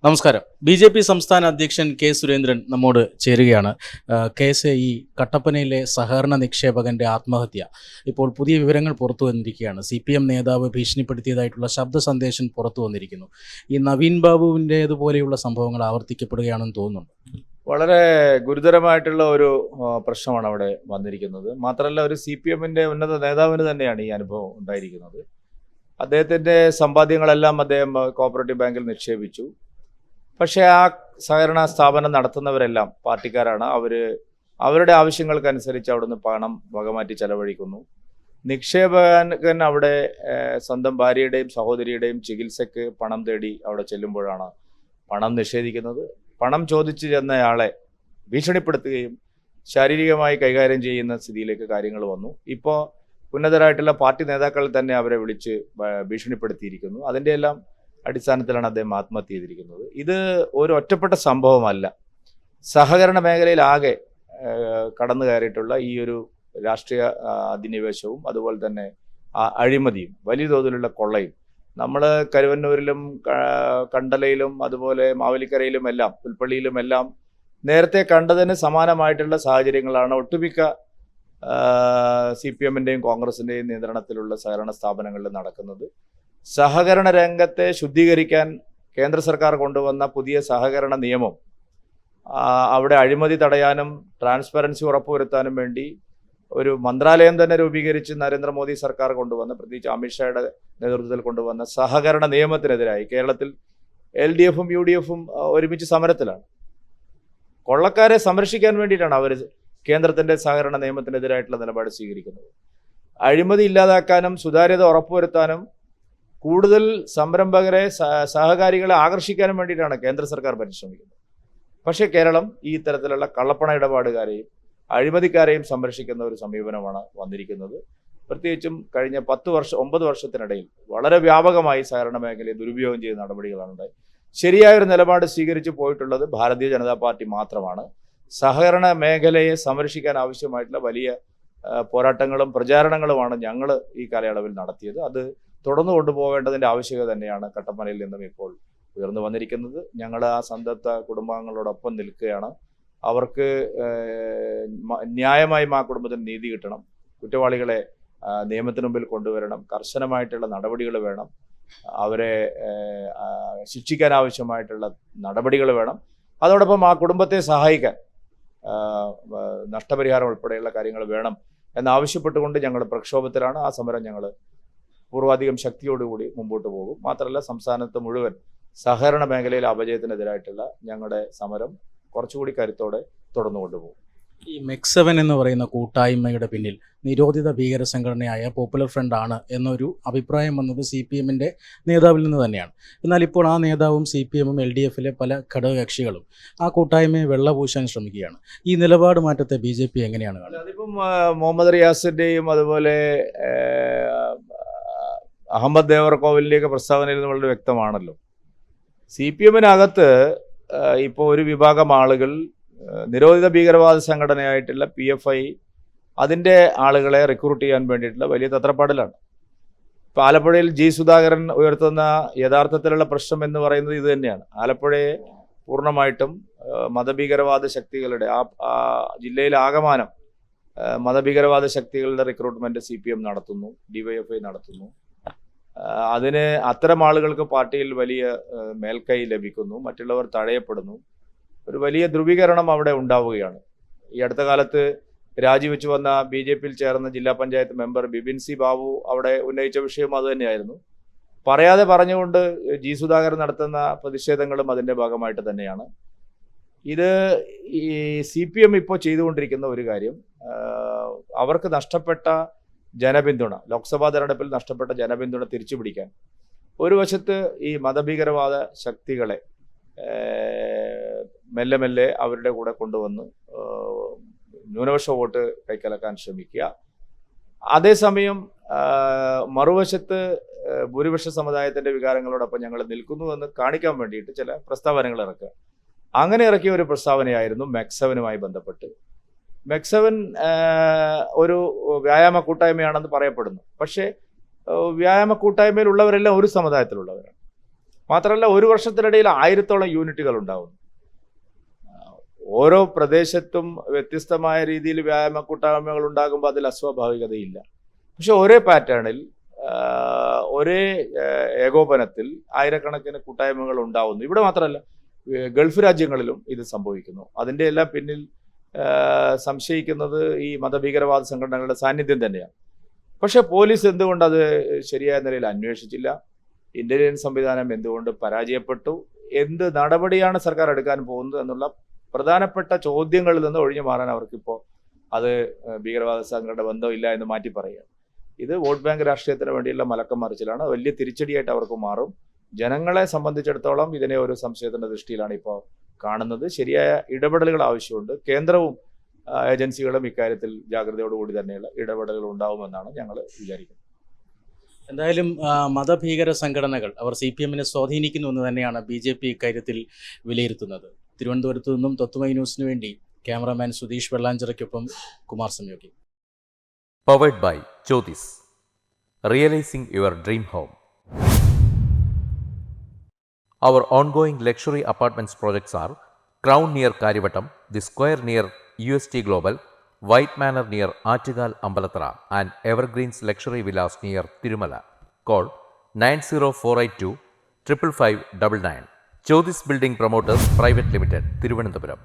നമസ്കാരം. ബി.ജെ.പി. സംസ്ഥാന അധ്യക്ഷൻ കെ. സുരേന്ദ്രൻ നമ്മോട് ചേരുകയാണ്. കേസ് ഈ കട്ടപ്പനയിലെ സഹകരണ നിക്ഷേപകൻ്റെ ആത്മഹത്യ ഇപ്പോൾ പുതിയ വിവരങ്ങൾ പുറത്തു വന്നിരിക്കുകയാണ്. CPM നേതാവ് ഭീഷണിപ്പെടുത്തിയതായിട്ടുള്ള ശബ്ദ സന്ദേശം പുറത്തു വന്നിരിക്കുന്നു. ഈ നവീൻ ബാബുവിൻ്റേതുപോലെയുള്ള സംഭവങ്ങൾ ആവർത്തിക്കപ്പെടുകയാണെന്ന് തോന്നുന്നുണ്ട്. വളരെ ഗുരുതരമായിട്ടുള്ള ഒരു പ്രശ്നമാണ് അവിടെ വന്നിരിക്കുന്നത്. മാത്രമല്ല, ഒരു CPM-ൻ്റെ ഉന്നത നേതാവിന് തന്നെയാണ് ഈ അനുഭവം ഉണ്ടായിരിക്കുന്നത്. അദ്ദേഹത്തിൻ്റെ സമ്പാദ്യങ്ങളെല്ലാം അദ്ദേഹം കോഓപ്പറേറ്റീവ് ബാങ്കിൽ നിക്ഷേപിച്ചു. പക്ഷേ ആ സഹകരണ സ്ഥാപനം നടത്തുന്നവരെല്ലാം പാർട്ടിക്കാരാണ്. അവരുടെ ആവശ്യങ്ങൾക്കനുസരിച്ച് അവിടുന്ന് പണം വകമാറ്റി ചെലവഴിക്കുന്നു. നിക്ഷേപകൻ അവിടെ സ്വന്തം ഭാര്യയുടെയും സഹോദരിയുടെയും ചികിത്സയ്ക്ക് പണം തേടി അവിടെ ചെല്ലുമ്പോഴാണ് പണം നിഷേധിക്കുന്നത്. പണം ചോദിച്ചു ചെന്നയാളെ ഭീഷണിപ്പെടുത്തുകയും ശാരീരികമായി കൈകാര്യം ചെയ്യുന്ന സ്ഥിതിയിലേക്ക് കാര്യങ്ങൾ വന്നു. ഇപ്പോൾ ഉന്നതരായിട്ടുള്ള പാർട്ടി നേതാക്കൾ തന്നെ അവരെ വിളിച്ച് ഭീഷണിപ്പെടുത്തിയിരിക്കുന്നു. അതിൻ്റെ എല്ലാം അടിസ്ഥാനത്തിലാണ് അദ്ദേഹം ആത്മഹത്യ ചെയ്തിരിക്കുന്നത്. ഇത് ഒരു ഒറ്റപ്പെട്ട സംഭവമല്ല. സഹകരണ മേഖലയിലാകെ കടന്നു കയറിയിട്ടുള്ള ഈ ഒരു രാഷ്ട്രീയ അധിനിവേശവും അതുപോലെ തന്നെ അഴിമതിയും വലിയ തോതിലുള്ള കൊള്ളയും നമ്മൾ കരുവന്നൂരിലും കണ്ടലയിലും അതുപോലെ മാവേലിക്കരയിലും എല്ലാം പുൽപ്പള്ളിയിലുമെല്ലാം നേരത്തെ കണ്ടതിന് സമാനമായിട്ടുള്ള സാഹചര്യങ്ങളാണ് ഒട്ടുമിക്ക CPM-ൻ്റെയും കോൺഗ്രസിൻ്റെയും നിയന്ത്രണത്തിലുള്ള സഹകരണ സ്ഥാപനങ്ങളിൽ നടക്കുന്നത്. സഹകരണ രംഗത്തെ ശുദ്ധീകരിക്കാൻ കേന്ദ്ര സർക്കാർ കൊണ്ടുവന്ന പുതിയ സഹകരണ നിയമം അവിടെ അഴിമതി തടയാനും ട്രാൻസ്പെറൻസി ഉറപ്പുവരുത്താനും വേണ്ടി ഒരു മന്ത്രാലയം തന്നെ രൂപീകരിച്ച് നരേന്ദ്രമോദി സർക്കാർ കൊണ്ടുവന്ന, പ്രത്യേകിച്ച് അമിത്ഷായുടെ നേതൃത്വത്തിൽ കൊണ്ടുവന്ന സഹകരണ നിയമത്തിനെതിരായി കേരളത്തിൽ LDF-ഉം UDF-ഉം ഒരുമിച്ച് സമരത്തിലാണ്. കൊള്ളക്കാരെ സംരക്ഷിക്കാൻ വേണ്ടിയിട്ടാണ് അവർ കേന്ദ്രത്തിൻ്റെ സഹകരണ നിയമത്തിനെതിരായിട്ടുള്ള നിലപാട് സ്വീകരിക്കുന്നത്. അഴിമതി ഇല്ലാതാക്കാനും സുതാര്യത ഉറപ്പുവരുത്താനും കൂടുതൽ സംരംഭകരെ സഹകാരികളെ ആകർഷിക്കാനും വേണ്ടിയിട്ടാണ് കേന്ദ്ര സർക്കാർ പരിശ്രമിക്കുന്നത്. പക്ഷേ കേരളം ഈ തരത്തിലുള്ള കള്ളപ്പണ ഇടപാടുകാരെയും അഴിമതിക്കാരെയും സംരക്ഷിക്കുന്ന ഒരു സമീപനമാണ് വന്നിരിക്കുന്നത്. പ്രത്യേകിച്ചും കഴിഞ്ഞ 9 വർഷത്തിനിടയിൽ വളരെ വ്യാപകമായി സഹകരണ മേഖലയെ ദുരുപയോഗം ചെയ്യുന്ന നടപടികളാണ് ഉണ്ടായി. ശരിയായൊരു നിലപാട് സ്വീകരിച്ചു പോയിട്ടുള്ളത് ഭാരതീയ ജനതാ പാർട്ടി മാത്രമാണ്. സഹകരണ മേഖലയെ സംരക്ഷിക്കാൻ ആവശ്യമായിട്ടുള്ള വലിയ പോരാട്ടങ്ങളും പ്രചാരണങ്ങളുമാണ് ഞങ്ങൾ ഈ കാലയളവിൽ നടത്തിയത്. അത് തുടർന്നു കൊണ്ടുപോകേണ്ടതിൻ്റെ ആവശ്യകത തന്നെയാണ് കട്ടപ്പനയിൽ നിന്നും ഇപ്പോൾ ഉയർന്നു വന്നിരിക്കുന്നത്. ഞങ്ങൾ ആ സന്തപ്ത കുടുംബാംഗങ്ങളോടൊപ്പം നിൽക്കുകയാണ്. അവർക്ക് ന്യായമായും ആ കുടുംബത്തിന് നീതി കിട്ടണം. കുറ്റവാളികളെ നിയമത്തിന് മുമ്പിൽ കൊണ്ടുവരണം. കർശനമായിട്ടുള്ള നടപടികൾ വേണം. അവരെ ശിക്ഷിക്കാൻ ആവശ്യമായിട്ടുള്ള നടപടികൾ വേണം. അതോടൊപ്പം ആ കുടുംബത്തെ സഹായിക്കാൻ നഷ്ടപരിഹാരം ഉൾപ്പെടെയുള്ള കാര്യങ്ങൾ വേണം എന്നാവശ്യപ്പെട്ടുകൊണ്ട് ഞങ്ങൾ പ്രക്ഷോഭത്തിലാണ്. ആ സമരം ഞങ്ങൾ പൂർവാധികം ശക്തിയോടുകൂടി മുമ്പോട്ട് പോകും. മാത്രമല്ല, സംസ്ഥാനത്ത് മുഴുവൻ സഹകരണ മേഖലയിലെ അപജയത്തിനെതിരായിട്ടുള്ള ഞങ്ങളുടെ സമരം കുറച്ചുകൂടി കരുത്തോടെ തുടർന്നു കൊണ്ടുപോകും. ഈ MEC7 എന്ന് പറയുന്ന കൂട്ടായ്മയുടെ പിന്നിൽ നിരോധിത ഭീകര സംഘടനയായ പോപ്പുലർ ഫ്രണ്ട് ആണ് എന്നൊരു അഭിപ്രായം വന്നത് CPM-ൻ്റെ നേതാവിൽ നിന്ന് തന്നെയാണ്. എന്നാൽ ഇപ്പോൾ ആ നേതാവും CPM-ഉം LDF-ലെ പല ഘടകകക്ഷികളും ആ കൂട്ടായ്മയെ വെള്ളപൂശാൻ ശ്രമിക്കുകയാണ്. ഈ നിലപാട് മാറ്റത്തെ BJP എങ്ങനെയാണ് കാണുന്നത്? അതിപ്പം മുഹമ്മദ് റിയാസിൻ്റെയും അതുപോലെ അഹമ്മദ് ദേവർകോവിലിൻ്റെയൊക്കെ പ്രസ്താവനയിൽ വളരെ വ്യക്തമാണല്ലോ. CPM-നകത്ത് ഇപ്പോൾ ഒരു വിഭാഗം ആളുകൾ നിരോധിത ഭീകരവാദ സംഘടനയായിട്ടുള്ള PFI അതിൻ്റെ ആളുകളെ റിക്രൂട്ട് ചെയ്യാൻ വേണ്ടിയിട്ടുള്ള വലിയ തത്രപ്പാടിലാണ്. ഇപ്പോൾ ആലപ്പുഴയിൽ G. സുധാകരൻ ഉയർത്തുന്ന യഥാർത്ഥത്തിലുള്ള പ്രശ്നം എന്ന് പറയുന്നത് ഇത് തന്നെയാണ്. ആലപ്പുഴയെ പൂർണ്ണമായിട്ടും മതഭീകരവാദ ശക്തികളുടെ ആ ജില്ലയിൽ ആകമാനം മതഭീകരവാദ ശക്തികളുടെ റിക്രൂട്ട്മെൻറ്റ് CPM നടത്തുന്നു, DYFI നടത്തുന്നു. അതിന് അത്തരം ആളുകൾക്ക് പാർട്ടിയിൽ വലിയ മേൽക്കൈ ലഭിക്കുന്നു, മറ്റുള്ളവർ തഴയപ്പെടുന്നു. ഒരു വലിയ ധ്രുവീകരണം അവിടെ ഉണ്ടാവുകയാണ്. ഈ അടുത്ത കാലത്ത് രാജിവെച്ചു വന്ന BJP-യിൽ ചേർന്ന ജില്ലാ പഞ്ചായത്ത് മെമ്പർ ബിപിൻ സി ബാബു അവിടെ ഉന്നയിച്ച വിഷയം അതുതന്നെയായിരുന്നു. പറയാതെ പറഞ്ഞുകൊണ്ട് G. സുധാകരൻ നടത്തുന്ന പ്രതിഷേധങ്ങളും അതിൻ്റെ ഭാഗമായിട്ട് തന്നെയാണ്. ഇത് ഈ CPM ഇപ്പോൾ ചെയ്തുകൊണ്ടിരിക്കുന്ന ഒരു കാര്യം, അവർക്ക് നഷ്ടപ്പെട്ട ജനപിന്തുണ, ലോക്സഭാ തെരഞ്ഞെടുപ്പിൽ നഷ്ടപ്പെട്ട ജനപിന്തുണ തിരിച്ചു പിടിക്കാൻ ഒരു വശത്ത് ഈ മതഭീകരവാദ ശക്തികളെ മെല്ലെ മെല്ലെ അവരുടെ കൂടെ കൊണ്ടുവന്ന് ന്യൂനപക്ഷ വോട്ട് കൈക്കലക്കാൻ ശ്രമിക്കുക. അതേസമയം മറുവശത്ത് ഭൂരിപക്ഷ സമുദായത്തിൻ്റെ വികാരങ്ങളോടൊപ്പം ഞങ്ങൾ നിൽക്കുന്നുവെന്ന് കാണിക്കാൻ വേണ്ടിയിട്ട് ചില പ്രസ്താവനകൾ ഇറക്കുക. അങ്ങനെ ഇറക്കിയ ഒരു പ്രസ്താവനയായിരുന്നു MEC7-മായി ബന്ധപ്പെട്ട്. MEC7 ഒരു വ്യായാമ കൂട്ടായ്മയാണെന്ന് പറയപ്പെടുന്നു. പക്ഷേ വ്യായാമ കൂട്ടായ്മയിലുള്ളവരെല്ലാം ഒരു സമുദായത്തിലുള്ളവരാണ്. മാത്രമല്ല ഒരു വർഷത്തിനിടയിൽ 1000-ഓളം യൂണിറ്റുകൾ ഉണ്ടാവുന്നു. ഓരോ പ്രദേശത്തും വ്യത്യസ്തമായ രീതിയിൽ വ്യായാമ കൂട്ടായ്മകൾ ഉണ്ടാകുമ്പോൾ അതിൽ അസ്വാഭാവികതയില്ല. പക്ഷെ ഒരേ പാറ്റേണിൽ ഒരേ ഏകോപനത്തിൽ ആയിരക്കണക്കിന് കൂട്ടായ്മകൾ ഉണ്ടാവുന്നു. ഇവിടെ മാത്രമല്ല, ഗൾഫ് രാജ്യങ്ങളിലും ഇത് സംഭവിക്കുന്നു. അതിൻ്റെ എല്ലാം പിന്നിൽ സംശയിക്കുന്നത് ഈ മതഭീകരവാദ സംഘടനകളുടെ സാന്നിധ്യം തന്നെയാണ്. പക്ഷെ പോലീസ് എന്തുകൊണ്ട് അത് ശരിയായ നിലയിൽ അന്വേഷിച്ചില്ല? ഇന്റലിജൻസ് സംവിധാനം എന്തുകൊണ്ട് പരാജയപ്പെട്ടു? എന്ത് നടപടിയാണ് സർക്കാർ എടുക്കാൻ പോകുന്നത് എന്നുള്ള പ്രധാനപ്പെട്ട ചോദ്യങ്ങളിൽ നിന്ന് ഒഴിഞ്ഞു മാറാൻ അവർക്കിപ്പോൾ അത് ഭീകരവാദ സംഘടന ബന്ധമില്ല എന്ന് മാറ്റി പറയുക. ഇത് വോട്ട് ബാങ്ക് രാഷ്ട്രീയത്തിന് വേണ്ടിയുള്ള മലക്കം മറിച്ചിലാണ്. വലിയ തിരിച്ചടിയായിട്ട് അവർക്ക് മാറും. ജനങ്ങളെ സംബന്ധിച്ചിടത്തോളം ഇതിനെ ഒരു സംശയത്തിൻ്റെ ദൃഷ്ടിയിലാണ് ഇപ്പോൾ കാണുന്നത്. ശരിയായ ഇടപെടലുകൾ ആവശ്യമുണ്ട്. കേന്ദ്രവും ഏജൻസികളും ഇക്കാര്യത്തിൽ ജാഗ്രതയോടുകൂടി തന്നെയുള്ള ഇടപെടലുകൾ ഉണ്ടാവുമെന്നാണ് ഞങ്ങൾ വിചാരിക്കുന്നത്. എന്തായാലും മതഭീകര സംഘടനകൾ അവർ CPM-നെ സ്വാധീനിക്കുന്നു എന്ന് തന്നെയാണ് BJP ഇക്കാര്യത്തിൽ വിലയിരുത്തുന്നത്. തിരുവനന്തപുരത്തു നിന്നും തത്വമൈ ന്യൂസിനു വേണ്ടി ക്യാമറാമാൻ സുധീഷ് വെള്ളാഞ്ചിറയ്ക്കൊപ്പം Kumar Samyogi. Powered by Jyothis, realising your dream home. Our ongoing luxury apartments projects are Crown near Karivattam, The Square near UST Global, White Manor near Aattugal Ambalathara, and Evergreens Luxury Villas near Tirumala. Call 90482 55599. Jyotis Building Promoters Private Limited, Thiruvananthapuram.